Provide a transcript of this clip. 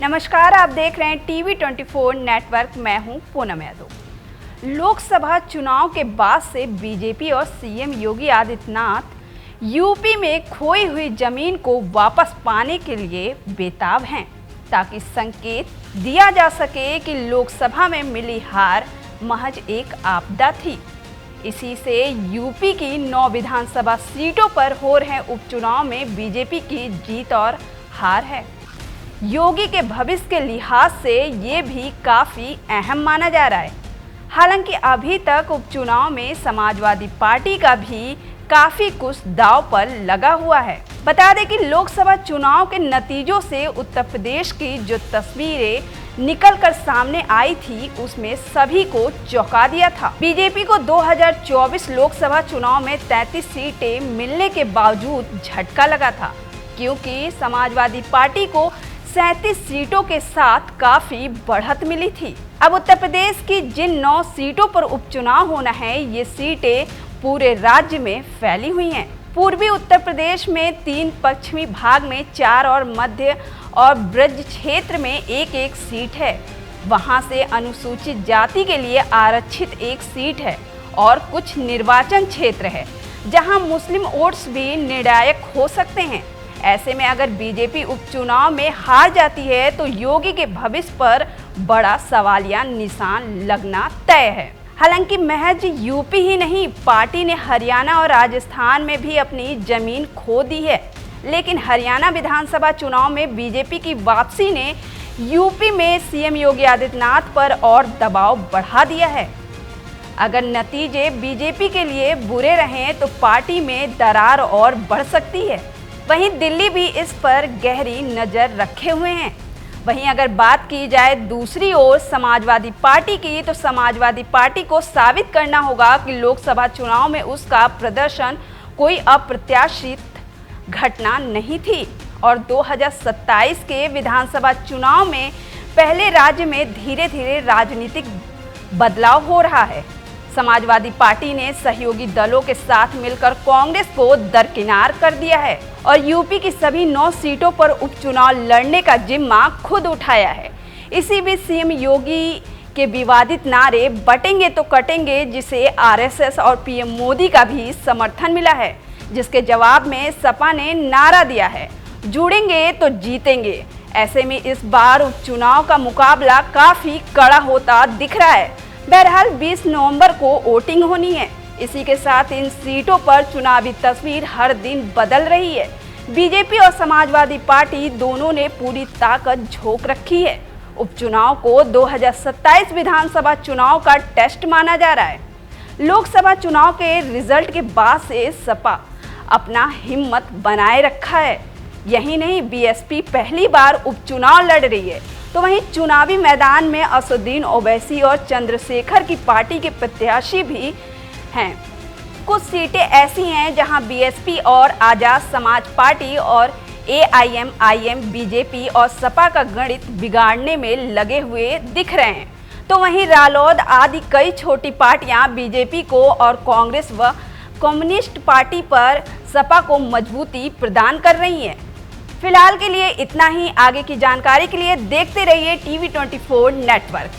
नमस्कार, आप देख रहे हैं टीवी 24 नेटवर्क। मैं हूं पूनम यादव। लोकसभा चुनाव के बाद से बीजेपी और सीएम योगी आदित्यनाथ यूपी में खोई हुई जमीन को वापस पाने के लिए बेताब हैं, ताकि संकेत दिया जा सके कि लोकसभा में मिली हार महज एक आपदा थी। इसी से यूपी की 9 विधानसभा सीटों पर हो रहे उपचुनाव में बीजेपी की जीत और हार है। योगी के भविष्य के लिहाज से ये भी काफ़ी अहम माना जा रहा है। हालांकि अभी तक उपचुनाव में समाजवादी पार्टी का भी काफ़ी कुछ दांव पर लगा हुआ है। बता दें कि लोकसभा चुनाव के नतीजों से उत्तर प्रदेश की जो तस्वीरें निकलकर सामने आई थी, उसमें सभी को चौंका दिया था। बीजेपी को 2024 लोकसभा चुनाव में 33 सीटें मिलने के बावजूद झटका लगा था, क्योंकि समाजवादी पार्टी को 37 सीटों के साथ काफी बढ़त मिली थी। अब उत्तर प्रदेश की जिन 9 सीटों पर उपचुनाव होना है, ये सीटें पूरे राज्य में फैली हुई हैं। पूर्वी उत्तर प्रदेश में 3, पश्चिमी भाग में 4 और मध्य और ब्रज क्षेत्र में एक सीट है। वहां से अनुसूचित जाति के लिए आरक्षित 1 सीट है और कुछ निर्वाचन क्षेत्र है जहां मुस्लिम वोट्स भी निर्णायक हो सकते हैं। ऐसे में अगर बीजेपी उपचुनाव में हार जाती है तो योगी के भविष्य पर बड़ा सवालिया निशान लगना तय है। हालांकि महज यूपी ही नहीं, पार्टी ने हरियाणा और राजस्थान में भी अपनी जमीन खो दी है। लेकिन हरियाणा विधानसभा चुनाव में बीजेपी की वापसी ने यूपी में सीएम योगी आदित्यनाथ पर और दबाव बढ़ा दिया है। अगर नतीजे बीजेपी के लिए बुरे रहें तो पार्टी में दरार और बढ़ सकती है। वहीं दिल्ली भी इस पर गहरी नज़र रखे हुए हैं। वहीं अगर बात की जाए दूसरी ओर समाजवादी पार्टी की, तो समाजवादी पार्टी को साबित करना होगा कि लोकसभा चुनाव में उसका प्रदर्शन कोई अप्रत्याशित घटना नहीं थी और 2027 के विधानसभा चुनाव में पहले राज्य में धीरे धीरे राजनीतिक बदलाव हो रहा है। समाजवादी पार्टी ने सहयोगी दलों के साथ मिलकर कांग्रेस को दरकिनार कर दिया है और यूपी की सभी 9 सीटों पर उपचुनाव लड़ने का जिम्मा खुद उठाया है। इसी बीच सीएम योगी के विवादित नारे बटेंगे तो कटेंगे, जिसे आरएसएस और पीएम मोदी का भी समर्थन मिला है, जिसके जवाब में सपा ने नारा दिया है, जुड़ेंगे तो जीतेंगे। ऐसे में इस बार उपचुनाव का मुकाबला काफी कड़ा होता दिख रहा है। बहरहाल 20 नवंबर को वोटिंग होनी है। इसी के साथ इन सीटों पर चुनावी तस्वीर हर दिन बदल रही है। बीजेपी और समाजवादी पार्टी दोनों ने पूरी ताकत झोंक रखी है। उपचुनाव को 2027 विधानसभा चुनाव का टेस्ट माना जा रहा है। लोकसभा चुनाव के रिजल्ट के बाद से सपा अपना हिम्मत बनाए रखा है। यही नहीं, बीएसपी पहली बार उपचुनाव लड़ रही है। तो वहीं चुनावी मैदान में असदुद्दीन ओवैसी और चंद्रशेखर की पार्टी के प्रत्याशी भी हैं। कुछ सीटें ऐसी हैं जहां बीएसपी और आजाद समाज पार्टी और एआईएमआईएम बीजेपी और सपा का गणित बिगाड़ने में लगे हुए दिख रहे हैं। तो वहीं रालोद आदि कई छोटी पार्टियां बीजेपी को और कांग्रेस व कम्युनिस्ट पार्टी पर सपा को मजबूती प्रदान कर रही हैं। फिलहाल के लिए इतना ही। आगे की जानकारी के लिए देखते रहिए टीवी 24 नेटवर्क।